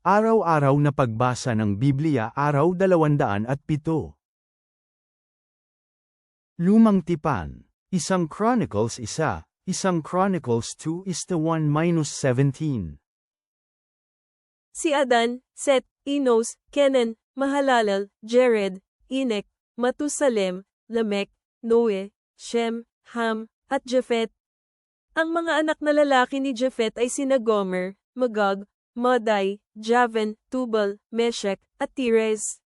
Araw-araw na pagbasa ng Biblia Araw 207. Lumang Tipan. Isang Chronicles 1, isang Chronicles 2:1-17. Si Adan, Set, Enos, Kenan, Mahalalel, Jared, Enoch, Matusalem, Lamech, Noe, Shem, Ham, at Japhet. Ang mga anak na lalaki ni Japhet ay sina Gomer, Magog, Madai, Javan, Tubal, Meshech, at Tires.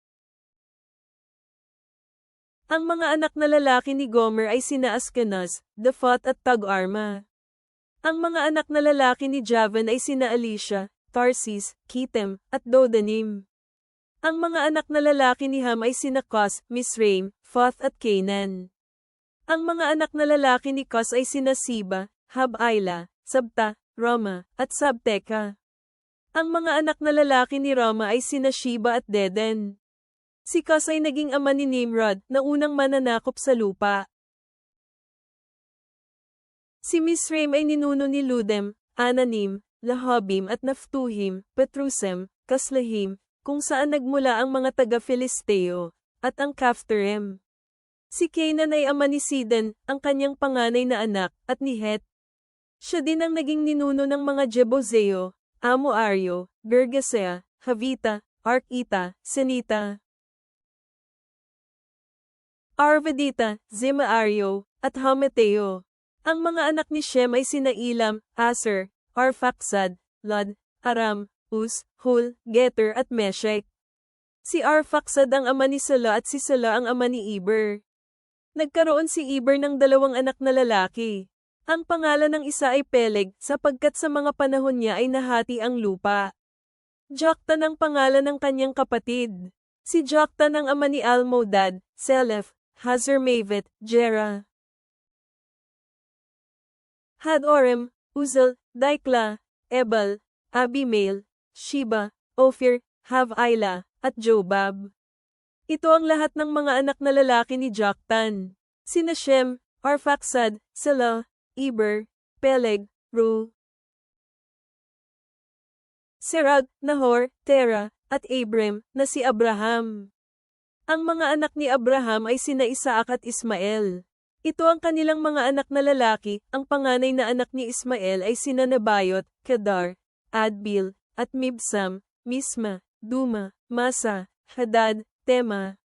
Ang mga anak na lalaki ni Gomer ay sina Askenaz, Daphat at Tag-arma. Ang mga anak na lalaki ni Javan ay sina Elisha, Tarsis, Kitem, at Dodanim. Ang mga anak na lalaki ni Ham ay sina Cus, Misraim, Photh at Canaan. Ang mga anak na lalaki ni Cus ay sina Siba, Habaila, Sabta, Rama, at Sabteka. Ang mga anak na lalaki ni Rama ay sina Sheba at Deden. Si Cus ay naging ama ni Nimrod, na unang mananakop sa lupa. Si Misraim ay ninuno ni Ludem, Ananim, Lahobim at Naphtuhim, Petrusem, Kaslahim, kung saan nagmula ang mga taga-Filisteo, at ang Caphtorim. Si Canaan ay ama ni Sidon, ang kanyang panganay na anak, at ni Het. Siya din ang naging ninuno ng mga Jebuseo, Amoario, Gergesea, Havita, Arkita, Senita, Arvadita, Zemaario, at Hamateo. Ang mga anak ni Shem ay sina Elam, Aser, Arphaxad, Lud, Aram, Uz, Hul, Geter at Meshech. Si Arphaxad ang ama ni Sala at si Sala ang ama ni Eber. Nagkaroon si Eber ng dalawang anak na lalaki. Ang pangalan ng isa ay Peleg, sapagkat sa mga panahon niya ay nahati ang lupa. Joktan ang pangalan ng kanyang kapatid. Si Joktan ang ama ni Almodad, Selef, Hazarmavet, Jera, Hadoram, Uzal, Daikla, Ebal, Abimael, Sheba, Ophir, Havilah, at Jobab. Ito ang lahat ng mga anak na lalaki ni Joktan. Sina Shem, Arphaxad, Sela, Eber, Peleg, Ru, Serag, Nahor, Tera, at Abram, na si Abraham. Ang mga anak ni Abraham ay sina Isaac at Ismael. Ito ang kanilang mga anak na lalaki. Ang panganay na anak ni Ismael ay sina Nebayot, Kedar, Adbil, at Mibsam, Misma, Duma, Masa, Hadad, Tema,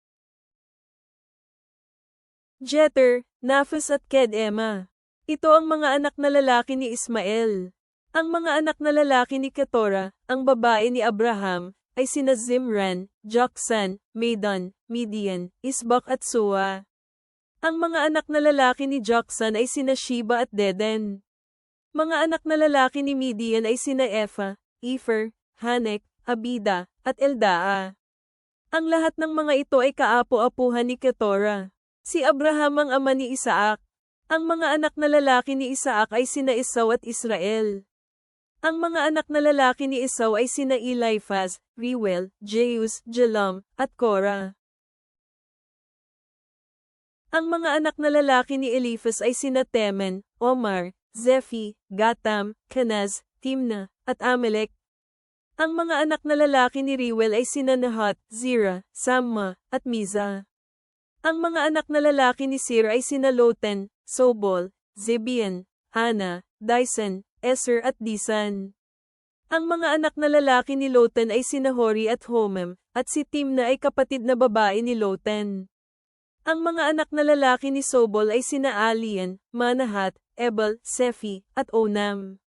Jeter, Naphas at Kedema. Ito ang mga anak na lalaki ni Ismael. Ang mga anak na lalaki ni Keturah, ang babae ni Abraham, ay sina Zimran, Joksan, Medan, Midian, Isbak at Sua. Ang mga anak na lalaki ni Joksan ay sina Sheba at Deden. Mga anak na lalaki ni Midian ay sina Epha, Epher, Hanek, Abida, at Eldaa. Ang lahat ng mga ito ay kaapo-apuhan ni Keturah. Si Abraham ang ama ni Isaac. Ang mga anak na lalaki ni Isaac ay sina Esau at Israel. Ang mga anak na lalaki ni Esau ay sina Eliphaz, Reuel, Jeus, Jalam, at Korah. Ang mga anak na lalaki ni Eliphaz ay sina Teman, Omar, Zephi, Gatam, Kenaz, Timna, at Amalek. Ang mga anak na lalaki ni Reuel ay sina Nahat, Zira, Samma, at Miza. Ang mga anak na lalaki ni Sir ay sina Loten, Sobol, Zebian, Ana, Dyson, Eser at Disan. Ang mga anak na lalaki ni Loten ay sina Hori at Homem, at si Timna ay kapatid na babae ni Loten. Ang mga anak na lalaki ni Sobol ay sina Alian, Manahat, Ebal, Sephi, at Onam.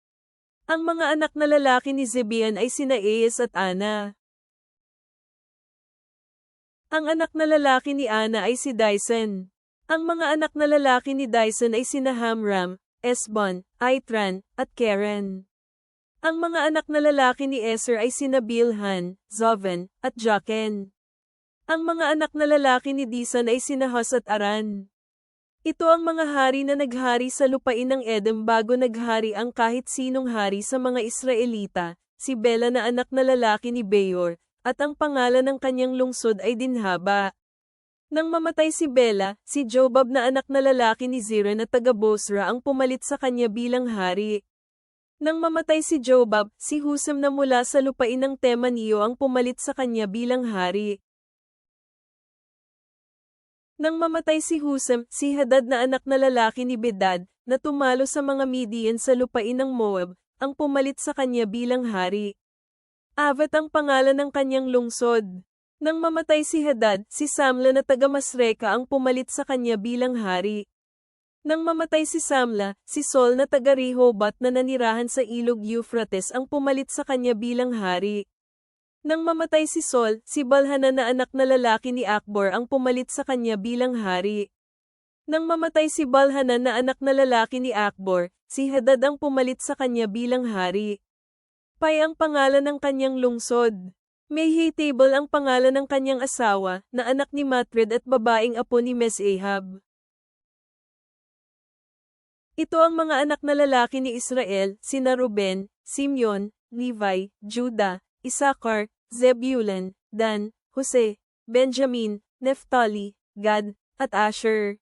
Ang mga anak na lalaki ni Zebian ay sina Ees at Ana. Ang anak na lalaki ni Ana ay si Dyson. Ang mga anak na lalaki ni Dyson ay sina Hamram, Esbon, Aitran, at Keren. Ang mga anak na lalaki ni Eser ay sina Bilhan, Zovan, at Jaken. Ang mga anak na lalaki ni Disan ay sina Hus at Aran. Ito ang mga hari na naghari sa lupain ng Edom bago naghari ang kahit sinong hari sa mga Israelita, si Bela na anak na lalaki ni Beor, at ang pangalan ng kanyang lungsod ay Dinhaba. Nang mamatay si Bela, si Jobab na anak na lalaki ni Zira na taga Bosra ang pumalit sa kanya bilang hari. Nang mamatay si Jobab, si Husam na mula sa lupain ng Temaniyo ang pumalit sa kanya bilang hari. Nang mamatay si Husam, si Hadad na anak na lalaki ni Bedad, na tumalo sa mga Midian sa lupain ng Moab, ang pumalit sa kanya bilang hari. Avat ang pangalan ng kanyang lungsod. Nang mamatay si Hadad, si Samla na taga Masreka ang pumalit sa kanya bilang hari. Nang mamatay si Samla, si Sol na taga Rehoboth na nanirahan sa ilog Euphrates ang pumalit sa kanya bilang hari. Nang mamatay si Sol, si Balhanan na anak na lalaki ni Akbor ang pumalit sa kanya bilang hari. Nang mamatay si Balhanan na anak na lalaki ni Akbor, si Hadad ang pumalit sa kanya bilang hari. Pai ang pangalan ng kanyang lungsod. Mehetabel ang pangalan ng kanyang asawa, na anak ni Matred at babaeng apo ni Mesahab. Ito ang mga anak na lalaki ni Israel, sina Ruben, Simeon, Levi, Judah, Isakar, Zebulun, Dan, Jose, Benjamin, Naphtali, Gad, at Asher.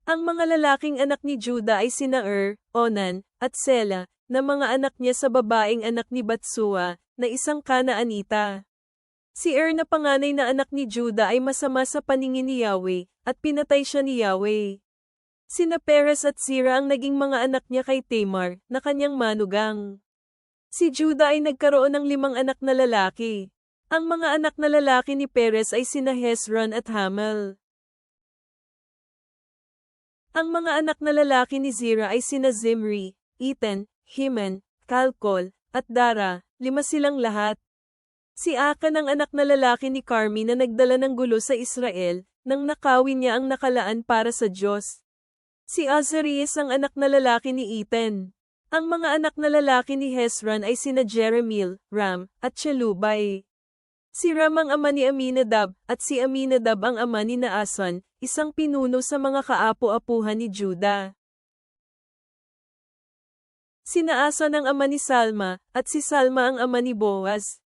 Ang mga lalaking anak ni Judah ay sina Onan, at Sela, na mga anak niya sa babaeng anak ni Batsua, na isang Kanaanita. Si na panganay na anak ni Judah ay masama sa paningin ni Yahweh, at pinatay siya ni Yahweh. Sina Perez at Zira ang naging mga anak niya kay Tamar, na kanyang manugang. Si Judah ay nagkaroon ng 5 anak na lalaki. Ang mga anak na lalaki ni Perez ay sina Hezron at Hamel. Ang mga anak na lalaki ni Zira ay sina Zimri, Etan, Heman, Kalkol, at Dara, 5 silang lahat. Si Akan ang anak na lalaki ni Carmi na nagdala ng gulo sa Israel, nang nakawin niya ang nakalaan para sa Diyos. Si Azarias ang anak na lalaki ni Etan. Ang mga anak na lalaki ni Hezron ay sina Jeremil, Ram, at Chelubay. Si Ram ang ama ni Aminadab, at si Aminadab ang ama ni Naason, isang pinuno sa mga kaapo-apuhan ni Judah. Si Naason ang ama ni Salma, at si Salma ang ama ni Boaz.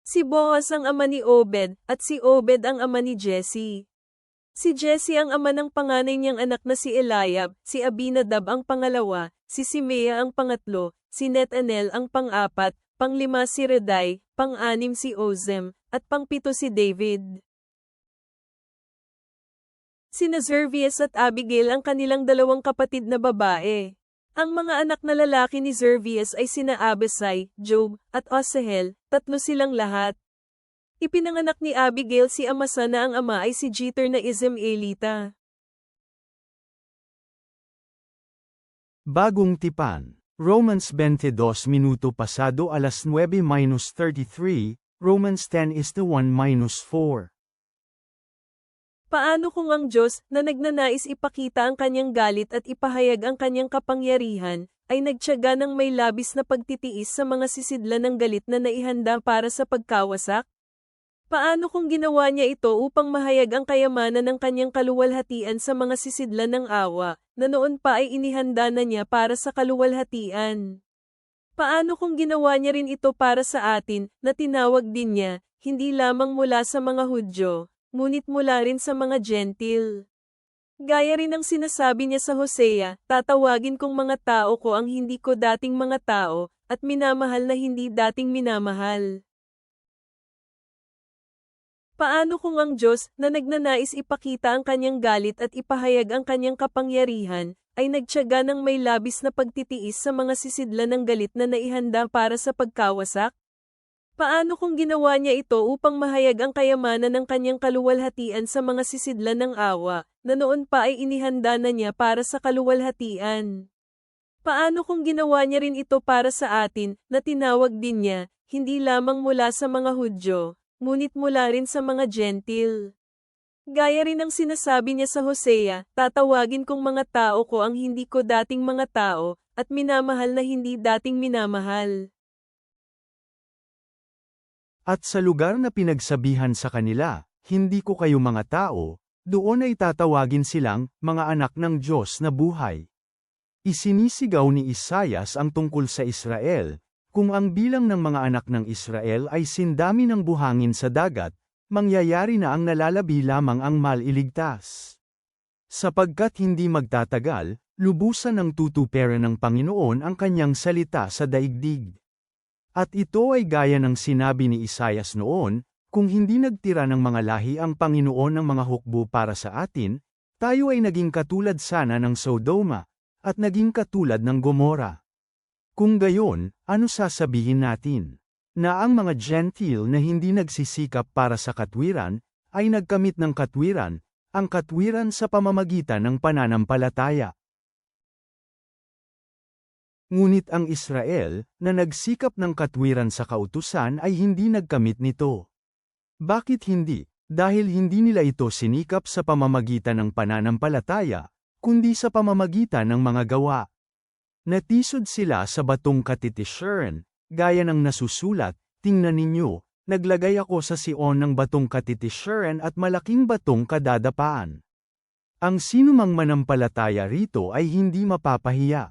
Si Boaz ang ama ni Obed, at si Obed ang ama ni Jesse. Si Jesse ang ama ng panganay niyang anak na si Eliab, si Abinadab ang pangalawa, si Simea ang pangatlo, si Netanel ang pang-4, pang-5 si Reday, pang-6 si Ozem, at pang-7 si David. Sina Zervias at Abigail ang kanilang 2 kapatid na babae. Ang mga anak na lalaki ni Zervias ay sina Abisai, Job, at Osahel, 3 silang lahat. Ipinanganak ni Abigail si Amasa na ang ama ay si Jeter na Izmaelita. Bagong tipan. Romans 22 minuto pasado alas 9:33, Romans 10:1-4. Paano kung ang Diyos, na nagnanais ipakita ang kanyang galit at ipahayag ang kanyang kapangyarihan, ay nagtiyaga ng may labis na pagtitiis sa mga sisidlan ng galit na naihanda para sa pagkawasak? Paano kung ginawa niya ito upang mahayag ang kayamanan ng kanyang kaluwalhatian sa mga sisidlan ng awa, na noon pa ay inihanda na niya para sa kaluwalhatian? Paano kung ginawa niya rin ito para sa atin, na tinawag din niya, hindi lamang mula sa mga Hudyo, ngunit mula rin sa mga Gentil? Gaya rin ang sinasabi niya sa Hosea, tatawagin kong mga tao ko ang hindi ko dating mga tao, at minamahal na hindi dating minamahal. Paano kung ang Diyos, na nagnanais ipakita ang kanyang galit at ipahayag ang kanyang kapangyarihan, ay nagtiyaga ng may labis na pagtitiis sa mga sisidlan ng galit na naihanda para sa pagkawasak? Paano kung ginawa niya ito upang mahayag ang kayamanan ng kanyang kaluwalhatian sa mga sisidlan ng awa, na noon pa ay inihanda na niya para sa kaluwalhatian? Paano kung ginawa niya rin ito para sa atin, na tinawag din niya, hindi lamang mula sa mga Hudyo, ngunit mula rin sa mga Gentil? Gaya rin ang sinasabi niya sa Hosea, tatawagin kong mga tao ko ang hindi ko dating mga tao, at minamahal na hindi dating minamahal. At sa lugar na pinagsabihan sa kanila, hindi ko kayo mga tao, doon ay tatawagin silang, mga anak ng Diyos na buhay. Isinisigaw ni Isaias ang tungkol sa Israel, kung ang bilang ng mga anak ng Israel ay sindami ng buhangin sa dagat, mangyayari na ang nalalabi lamang ang maliligtas. Sapagkat hindi magtatagal, Lubusan ng tutuparan ng Panginoon ang kanyang salita sa daigdig. At ito ay gaya ng sinabi ni Isaias noon, kung hindi nagtira ng mga lahi ang Panginoon ng mga hukbo para sa atin, tayo ay naging katulad sana ng Sodoma, at naging katulad ng Gomora. Kung gayon, ano sasabihin natin? Na ang mga Gentile na hindi nagsisikap para sa katwiran, ay nagkamit ng katwiran, ang katwiran sa pamamagitan ng pananampalataya. Ngunit ang Israel, na nagsikap ng katwiran sa kautusan ay hindi nagkamit nito. Bakit hindi? Dahil hindi nila ito sinikap sa pamamagitan ng pananampalataya, kundi sa pamamagitan ng mga gawa. Natisod sila sa batong katitisyaran, gaya ng nasusulat, tingnan ninyo, naglagay ako sa Sion ng batong katitisyaran at malaking batong kadadapaan. Ang sinumang manampalataya rito ay hindi mapapahiya.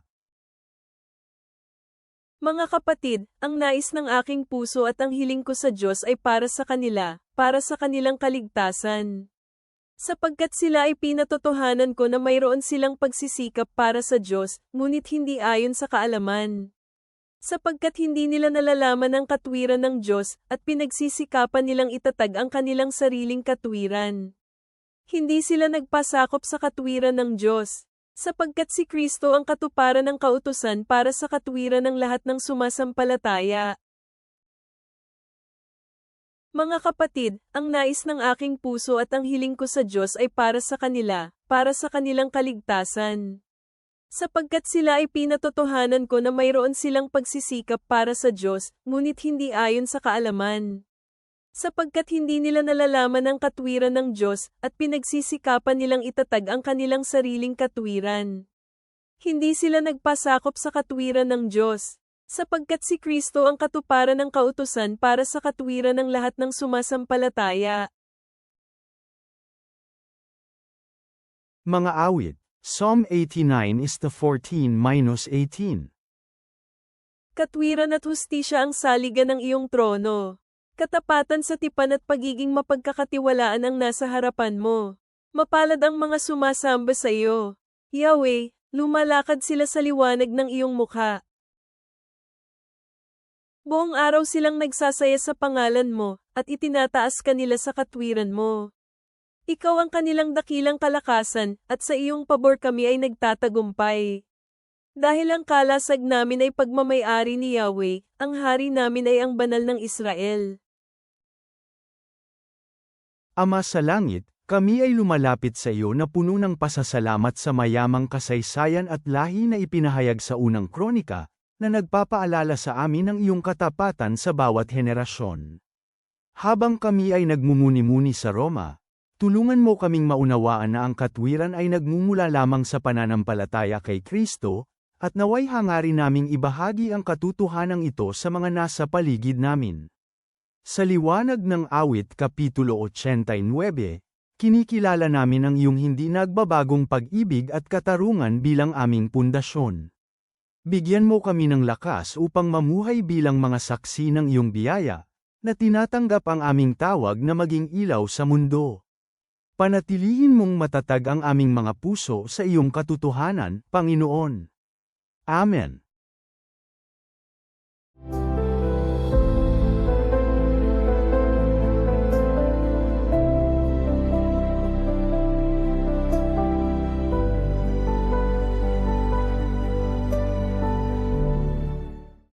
Mga kapatid, ang nais ng aking puso at ang hiling ko sa Diyos ay para sa kanila, para sa kanilang kaligtasan. Sapagkat sila ay pinatotohanan ko na mayroon silang pagsisikap para sa Diyos, ngunit hindi ayon sa kaalaman. Sapagkat hindi nila nalalaman ang katwiran ng Diyos, at pinagsisikapan nilang itatag ang kanilang sariling katwiran. Hindi sila nagpasakop sa katwiran ng Diyos. Sapagkat si Kristo ang katuparan ng kautusan para sa katwiran ng lahat ng sumasampalataya. Mga kapatid, ang nais ng aking puso at ang hiling ko sa Diyos ay para sa kanila, para sa kanilang kaligtasan. Sapagkat sila ay pinatotohanan ko na mayroon silang pagsisikap para sa Diyos, ngunit hindi ayon sa kaalaman. Sapagkat hindi nila nalalaman ang katwiran ng Diyos, at pinagsisikapan nilang itatag ang kanilang sariling katwiran. Hindi sila nagpasakop sa katwiran ng Diyos, sapagkat si Kristo ang katuparan ng kautusan para sa katwiran ng lahat ng sumasampalataya. Mga awit, Psalm 89 is the 14-18. Katwiran at hustisya ang saligan ng iyong trono. Katapatan sa tipan at pagiging mapagkakatiwalaan ang nasa harapan mo. Mapalad ang mga sumasamba sa iyo. Yahweh, lumalakad sila sa liwanag ng iyong mukha. Buong araw silang nagsasaya sa pangalan mo, at itinataas ka nila sa katwiran mo. Ikaw ang kanilang dakilang kalakasan, at sa iyong pabor kami ay nagtatagumpay. Dahil ang kalasag namin ay pagmamay-ari ni Yahweh, ang hari namin ay ang banal ng Israel. Ama sa langit, kami ay lumalapit sa iyo na puno ng pasasalamat sa mayamang kasaysayan at lahi na ipinahayag sa unang kronika, na nagpapaalala sa amin ng iyong katapatan sa bawat henerasyon. Habang kami ay nagmumuni-muni sa Roma, tulungan mo kaming maunawaan na ang katwiran ay nagmumula lamang sa pananampalataya kay Kristo, at naway hangarin naming ibahagi ang katotohanan ito sa mga nasa paligid namin. Sa liwanag ng awit Kapitulo 89, kinikilala namin ang iyong hindi nagbabagong pag-ibig at katarungan bilang aming pundasyon. Bigyan mo kami ng lakas upang mamuhay bilang mga saksi ng iyong biyaya, na tinatanggap ang aming tawag na maging ilaw sa mundo. Panatilihin mong matatag ang aming mga puso sa iyong katotohanan, Panginoon. Amen.